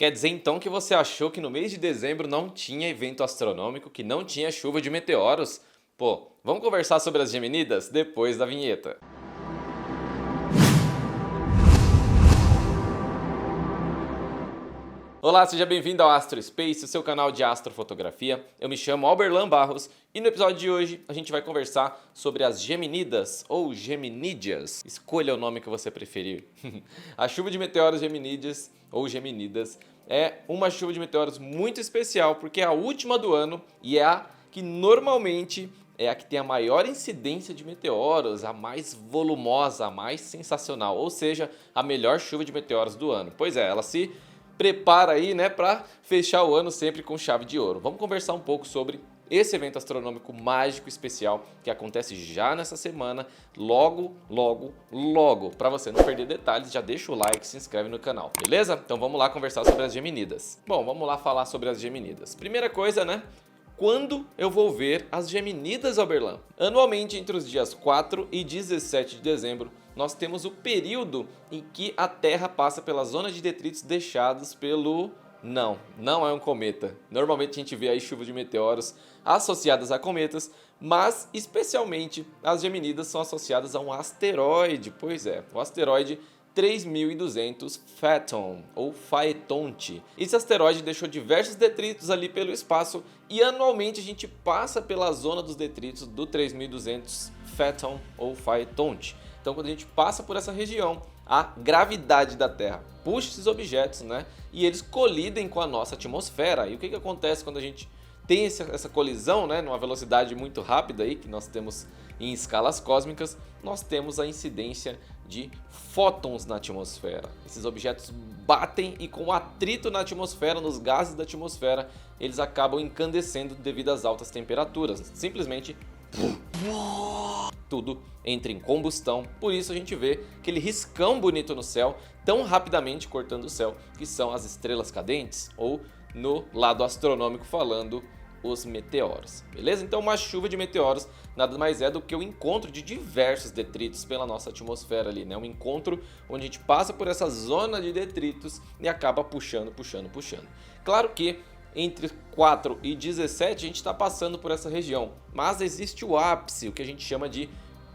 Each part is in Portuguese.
Quer dizer então que você achou que no mês de dezembro não tinha evento astronômico, que não tinha chuva de meteoros? Pô, vamos conversar sobre as Geminidas depois da vinheta. Olá, seja bem-vindo ao Astro Space, o seu canal de astrofotografia. Eu me chamo Alberlan Barros e no episódio de hoje a gente vai conversar sobre as Geminidas ou Geminídeas. Escolha o nome que você preferir. A chuva de meteoros Geminídeas ou Geminidas é uma chuva de meteoros muito especial porque é a última do ano e é a que normalmente é a que tem a maior incidência de meteoros, a mais volumosa, a mais sensacional, ou seja, a melhor chuva de meteoros do ano. Pois é, ela se prepara aí, né, para fechar o ano sempre com chave de ouro. Vamos conversar um pouco sobre esse evento astronômico mágico especial que acontece já nessa semana, logo. Para você não perder detalhes, já deixa o like, se inscreve no canal, beleza? Então vamos lá conversar sobre as Geminidas. Bom, vamos lá falar sobre as Geminidas. Primeira coisa, né? Quando eu vou ver as Geminidas, Alberlan? Anualmente, entre os dias 4 e 17 de dezembro, nós temos o período em que a Terra passa pela zona de detritos deixados pelo... Não é um cometa. Normalmente a gente vê aí chuvas de meteoros associadas a cometas, mas especialmente as Geminidas são associadas a um asteroide. Pois é, o asteroide 3200 Phaethon ou Phaethonte. Esse asteroide deixou diversos detritos ali pelo espaço e anualmente a gente passa pela zona dos detritos do 3200 Phaethon ou Phaethonte. Então quando a gente passa por essa região, a gravidade da Terra puxa esses objetos, né? E eles colidem com a nossa atmosfera. E o que acontece quando a gente tem essa colisão, né, numa velocidade muito rápida aí, que nós temos em escalas cósmicas, nós temos a incidência de fótons na atmosfera. Esses objetos batem e com o atrito na atmosfera, nos gases da atmosfera, eles acabam incandescendo devido às altas temperaturas. Simplesmente tudo entra em combustão, por isso a gente vê aquele riscão bonito no céu, tão rapidamente cortando o céu, que são as estrelas cadentes, ou no lado astronômico falando, os meteoros, beleza? Então uma chuva de meteoros nada mais é do que o encontro de diversos detritos pela nossa atmosfera ali, né? Um encontro onde a gente passa por essa zona de detritos e acaba puxando. Claro que entre 4 e 17 a gente está passando por essa região, mas existe o ápice, o que a gente chama de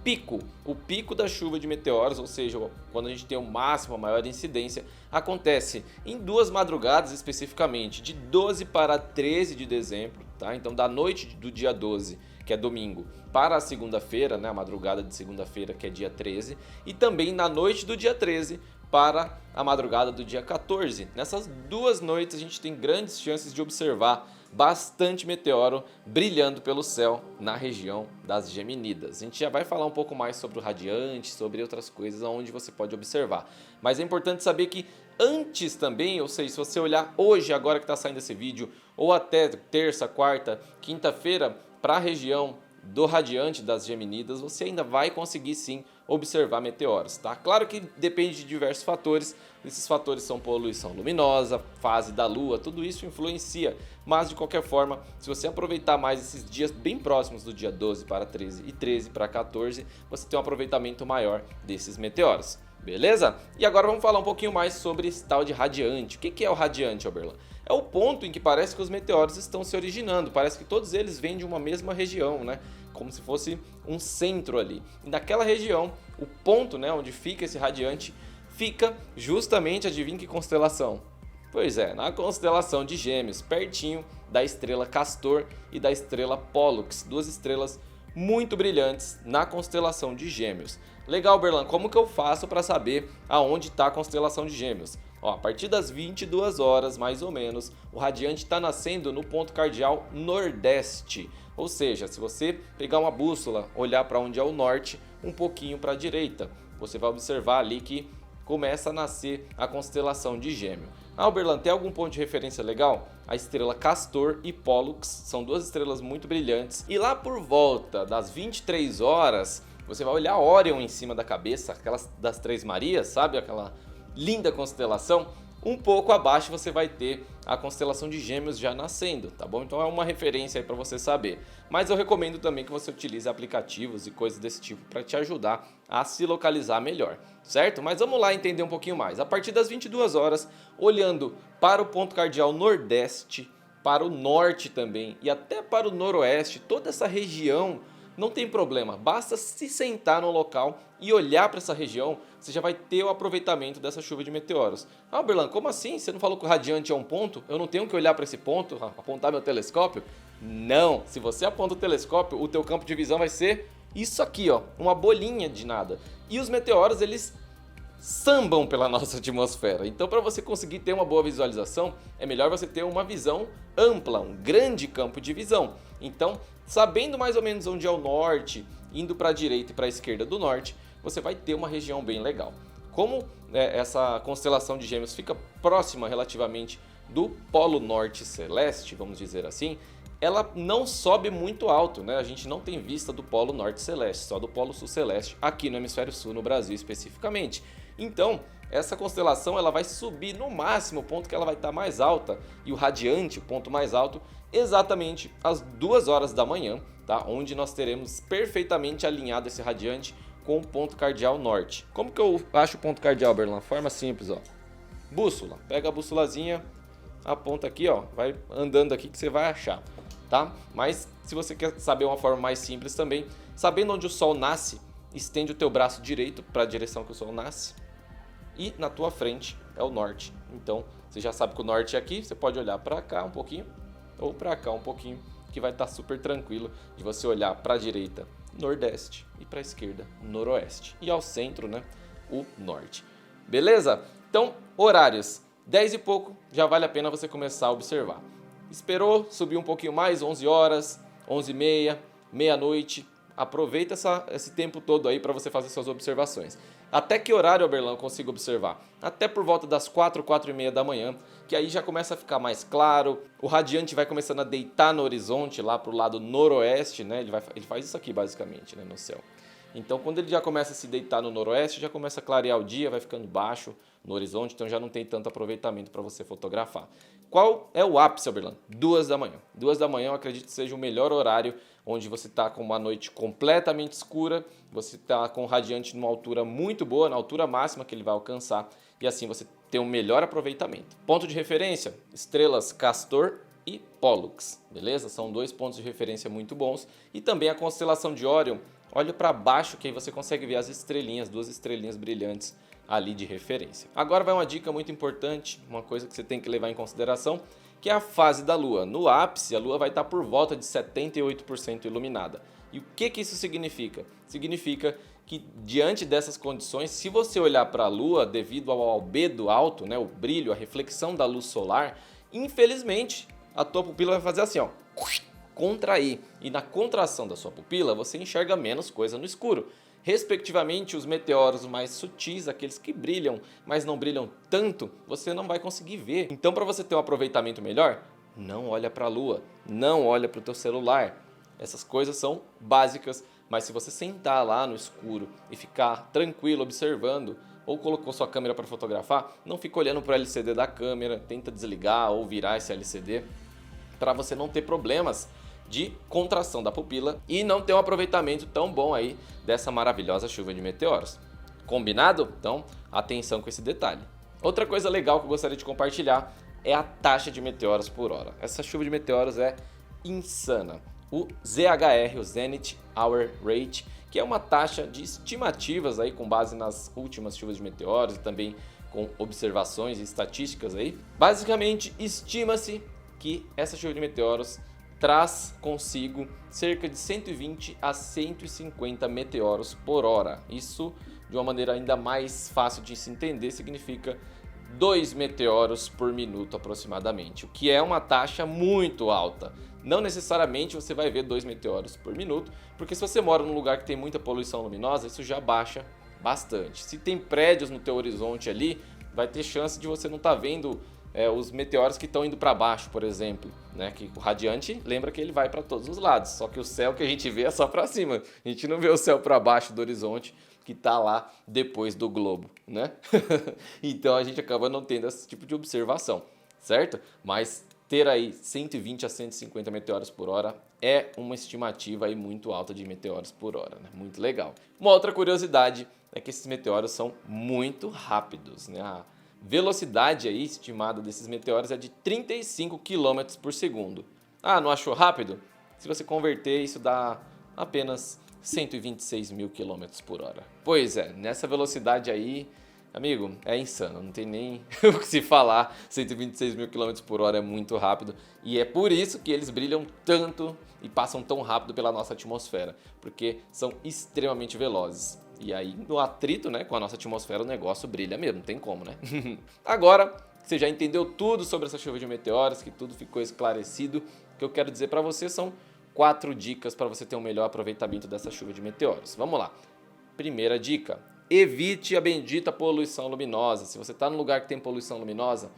pico. O pico da chuva de meteoros, ou seja, quando a gente tem o máximo, a maior incidência, acontece em duas madrugadas especificamente, de 12 para 13 de dezembro, tá? Então da noite do dia 12, que é domingo, para a segunda-feira, né, a madrugada de segunda-feira, que é dia 13, e também na noite do dia 13 para a madrugada do dia 14. Nessas duas noites a gente tem grandes chances de observar bastante meteoro brilhando pelo céu na região das Geminidas. A gente já vai falar um pouco mais sobre o radiante, sobre outras coisas onde você pode observar. Mas é importante saber que antes também, ou seja, se você olhar hoje, agora que está saindo esse vídeo, ou até terça, quarta, quinta-feira, para a região do radiante das Geminidas, você ainda vai conseguir sim observar meteoros, tá? Claro que depende de diversos fatores, esses fatores são poluição luminosa, fase da lua, tudo isso influencia, mas de qualquer forma, se você aproveitar mais esses dias bem próximos do dia 12 para 13 e 13 para 14, você tem um aproveitamento maior desses meteoros, beleza? E agora vamos falar um pouquinho mais sobre esse tal de radiante. O que é o radiante, Alberlan? É o ponto em que parece que os meteoros estão se originando, parece que todos eles vêm de uma mesma região, né? Como se fosse um centro ali. E naquela região, o ponto, né, onde fica esse radiante, fica justamente, adivinha que constelação? Pois é, na constelação de Gêmeos, pertinho da estrela Castor e da estrela Pollux, duas estrelas muito brilhantes na constelação de Gêmeos. Legal, Berlan, como que eu faço para saber aonde está a constelação de Gêmeos? Ó, a partir das 22 horas, mais ou menos, o radiante está nascendo no ponto cardial nordeste. Ou seja, se você pegar uma bússola, olhar para onde é o norte, um pouquinho para a direita, você vai observar ali que começa a nascer a constelação de Gêmeo. Ah, Alberlan, tem algum ponto de referência legal? A estrela Castor e Pollux são duas estrelas muito brilhantes. E lá por volta das 23 horas, você vai olhar Órion em cima da cabeça, aquelas das Três Marias, sabe? Aquela linda constelação. um pouco abaixo você vai ter a constelação de Gêmeos já nascendo, tá bom? Então é uma referência aí para você saber. Mas eu recomendo também que você utilize aplicativos e coisas desse tipo para te ajudar a se localizar melhor, certo? Mas vamos lá entender um pouquinho mais. A partir das 22 horas, olhando para o ponto cardial nordeste, para o norte também e até para o noroeste, toda essa região, não tem problema, basta se sentar no local e olhar para essa região, você já vai ter o aproveitamento dessa chuva de meteoros. Ah, Berlan, como assim? Você não falou que o radiante é um ponto? Eu não tenho que olhar para esse ponto, apontar meu telescópio? Não, se você aponta o telescópio, o teu campo de visão vai ser isso aqui, ó, uma bolinha de nada. E os meteoros, eles sambam pela nossa atmosfera. Então, para você conseguir ter uma boa visualização, é melhor você ter uma visão ampla, um grande campo de visão. Então, sabendo mais ou menos onde é o norte, indo para a direita e para a esquerda do norte, você vai ter uma região bem legal. Como essa constelação de Gêmeos fica próxima relativamente do Polo Norte Celeste, vamos dizer assim, ela não sobe muito alto, né? A gente não tem vista do Polo Norte Celeste, só do Polo Sul Celeste, aqui no Hemisfério Sul, no Brasil especificamente. Então, essa constelação ela vai subir no máximo o ponto que ela vai estar mais alta, e o radiante, o ponto mais alto, exatamente às 2 horas da manhã, tá? Onde nós teremos perfeitamente alinhado esse radiante com o ponto cardial norte. Como que eu acho o ponto cardial, Berlan? Forma simples, ó. Bússola. Pega a bússolazinha, aponta aqui, ó. Vai andando aqui que você vai achar, tá? Mas se você quer saber uma forma mais simples também, sabendo onde o sol nasce, estende o teu braço direito para a direção que o sol nasce e na tua frente é o norte. Então, você já sabe que o norte é aqui, você pode olhar para cá um pouquinho ou para cá um pouquinho, que vai estar super tranquilo de você olhar para a direita, nordeste, e para a esquerda, noroeste, e ao centro, né, o norte. Beleza? Então, horários, 10 e pouco, já vale a pena você começar a observar. Esperou, subiu um pouquinho mais, 11 horas, 11h30, meia-noite, aproveita esse tempo todo aí para você fazer suas observações. Até que horário, Berlan, eu consigo observar? Até por volta das 4, 4h30 da manhã, que aí já começa a ficar mais claro, o radiante vai começando a deitar no horizonte lá para o lado noroeste, né? Ele faz isso aqui basicamente, né, no céu. Então, quando ele já começa a se deitar no noroeste, já começa a clarear o dia, vai ficando baixo no horizonte, então já não tem tanto aproveitamento para você fotografar. Qual é o ápice, Berlan? 2 da manhã. 2 da manhã eu acredito que seja o melhor horário, onde você está com uma noite completamente escura, você está com o radiante numa altura muito boa, na altura máxima que ele vai alcançar, e assim você tem um melhor aproveitamento. Ponto de referência, estrelas Castor e Pollux, beleza? São 2 pontos de referência muito bons. E também a constelação de Órion, olha para baixo que aí você consegue ver as estrelinhas, 2 estrelinhas brilhantes ali de referência. Agora vai uma dica muito importante, uma coisa que você tem que levar em consideração, que é a fase da Lua. No ápice, a Lua vai estar por volta de 78% iluminada. E o que isso significa? Significa que diante dessas condições, se você olhar para a Lua devido ao albedo alto, né, o brilho, a reflexão da luz solar, infelizmente a tua pupila vai fazer assim, ó, contrair. E na contração da sua pupila, você enxerga menos coisa no escuro. Respectivamente, os meteoros mais sutis, aqueles que brilham, mas não brilham tanto, você não vai conseguir ver. Então, para você ter um aproveitamento melhor, não olha para a Lua, não olha para o teu celular. Essas coisas são básicas, mas se você sentar lá no escuro e ficar tranquilo observando, ou colocou sua câmera para fotografar, não fica olhando para o LCD da câmera, tenta desligar ou virar esse LCD, para você não ter problemas de contração da pupila e não ter um aproveitamento tão bom aí dessa maravilhosa chuva de meteoros. Combinado? Então, atenção com esse detalhe. Outra coisa legal que eu gostaria de compartilhar é a taxa de meteoros por hora. Essa chuva de meteoros é insana. O ZHR, o Zenith Hour Rate, que é uma taxa de estimativas aí com base nas últimas chuvas de meteoros e também com observações e estatísticas aí. Basicamente, estima-se que essa chuva de meteoros traz consigo cerca de 120 a 150 meteoros por hora. Isso, de uma maneira ainda mais fácil de se entender, significa 2 meteoros por minuto aproximadamente, o que é uma taxa muito alta. Não necessariamente você vai ver 2 meteoros por minuto, porque se você mora num lugar que tem muita poluição luminosa, isso já baixa bastante. Se tem prédios no teu horizonte ali, vai ter chance de você não estar vendo os meteoros que estão indo para baixo, por exemplo, né? Que o radiante, lembra que ele vai para todos os lados, só que o céu que a gente vê é só para cima, a gente não vê o céu para baixo do horizonte que está lá depois do globo, né? Então a gente acaba não tendo esse tipo de observação, certo? Mas ter aí 120 a 150 meteoros por hora é uma estimativa aí muito alta de meteoros por hora, né? Muito legal. Uma outra curiosidade é que esses meteoros são muito rápidos, né? A velocidade aí estimada desses meteoros é de 35 km por segundo. Ah, não achou rápido? Se você converter, isso dá apenas 126 mil km por hora. Pois é, nessa velocidade aí, amigo, é insano, não tem nem o que se falar. 126 mil km por hora é muito rápido e é por isso que eles brilham tanto e passam tão rápido pela nossa atmosfera, porque são extremamente velozes. E aí, no atrito, né, com a nossa atmosfera, o negócio brilha mesmo, não tem como, né? Agora que você já entendeu tudo sobre essa chuva de meteoros, que tudo ficou esclarecido, o que eu quero dizer para você são 4 dicas para você ter um melhor aproveitamento dessa chuva de meteoros. Vamos lá. Primeira dica: evite a bendita poluição luminosa. Se você está num lugar que tem poluição luminosa,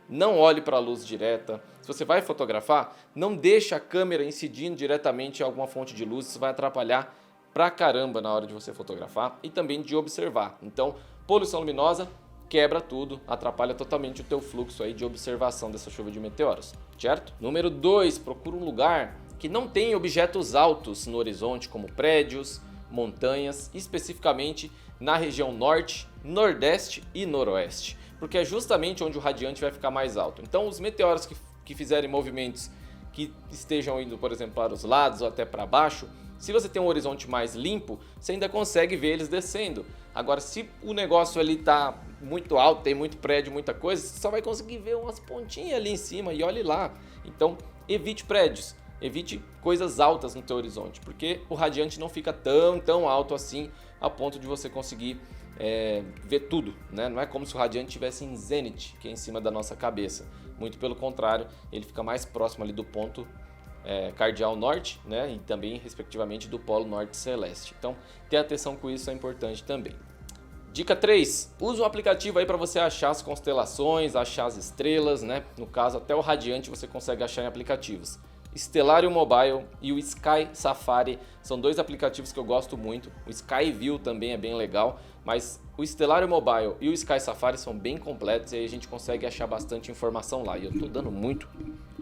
não olhe para a luz direta. Se você vai fotografar, não deixe a câmera incidindo diretamente em alguma fonte de luz, isso vai atrapalhar pra caramba na hora de você fotografar e também de observar. Então, poluição luminosa quebra tudo, atrapalha totalmente o teu fluxo aí de observação dessa chuva de meteoros, certo? Número 2, procura um lugar que não tem objetos altos no horizonte, como prédios, montanhas, especificamente na região norte, nordeste e noroeste, porque é justamente onde o radiante vai ficar mais alto. Então, os meteoros que fizerem movimentos que estejam indo, por exemplo, para os lados ou até para baixo, se você tem um horizonte mais limpo, você ainda consegue ver eles descendo. Agora, se o negócio ali está muito alto, tem muito prédio, muita coisa, você só vai conseguir ver umas pontinhas ali em cima e olhe lá. Então, evite prédios, evite coisas altas no teu horizonte, porque o radiante não fica tão alto assim a ponto de você conseguir ver tudo, né? Não é como se o radiante estivesse em zênite, que é em cima da nossa cabeça. Muito pelo contrário, ele fica mais próximo ali do ponto cardial norte, né, e também, respectivamente, do polo norte celeste. Então, ter atenção com isso é importante também. Dica 3. Usa um aplicativo aí para você achar as constelações, achar as estrelas, né? No caso, até o radiante você consegue achar em aplicativos. Stellarium Mobile e o Sky Safari são 2 aplicativos que eu gosto muito. O Sky View também é bem legal, mas o Stellarium Mobile e o Sky Safari são bem completos e aí a gente consegue achar bastante informação lá. E eu tô dando muito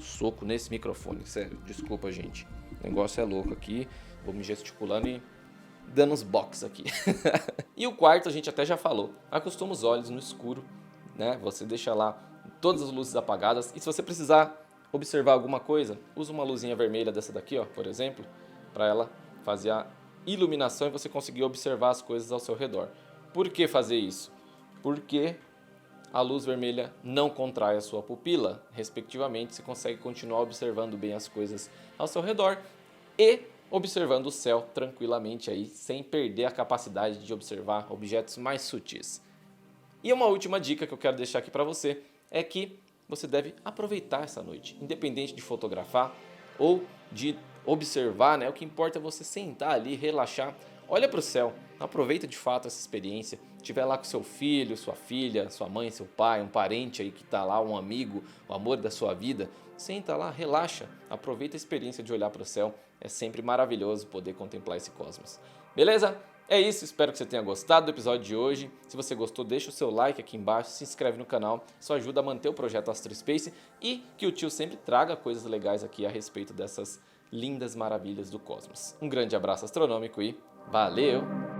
soco nesse microfone, sério, desculpa, gente. O negócio é louco aqui, vou me gesticulando e dando uns box aqui. E o quarto a gente até já falou, acostuma os olhos no escuro, né? Você deixa lá todas as luzes apagadas e se você precisar observar alguma coisa, usa uma luzinha vermelha dessa daqui, ó, por exemplo, para ela fazer a iluminação e você conseguir observar as coisas ao seu redor. Por que fazer isso? Porque a luz vermelha não contrai a sua pupila, respectivamente, você consegue continuar observando bem as coisas ao seu redor e observando o céu tranquilamente aí, sem perder a capacidade de observar objetos mais sutis. E uma última dica que eu quero deixar aqui para você é que você deve aproveitar essa noite, independente de fotografar ou de observar, né? O que importa é você sentar ali, relaxar, olha para o céu, aproveita de fato essa experiência. Estiver lá com seu filho, sua filha, sua mãe, seu pai, um parente aí que está lá, um amigo, o amor da sua vida, senta lá, relaxa, aproveita a experiência de olhar para o céu. É sempre maravilhoso poder contemplar esse cosmos. Beleza? É isso, espero que você tenha gostado do episódio de hoje. Se você gostou, deixa o seu like aqui embaixo, se inscreve no canal, isso ajuda a manter o projeto Astro Space e que o tio sempre traga coisas legais aqui a respeito dessas lindas maravilhas do cosmos. Um grande abraço astronômico e valeu!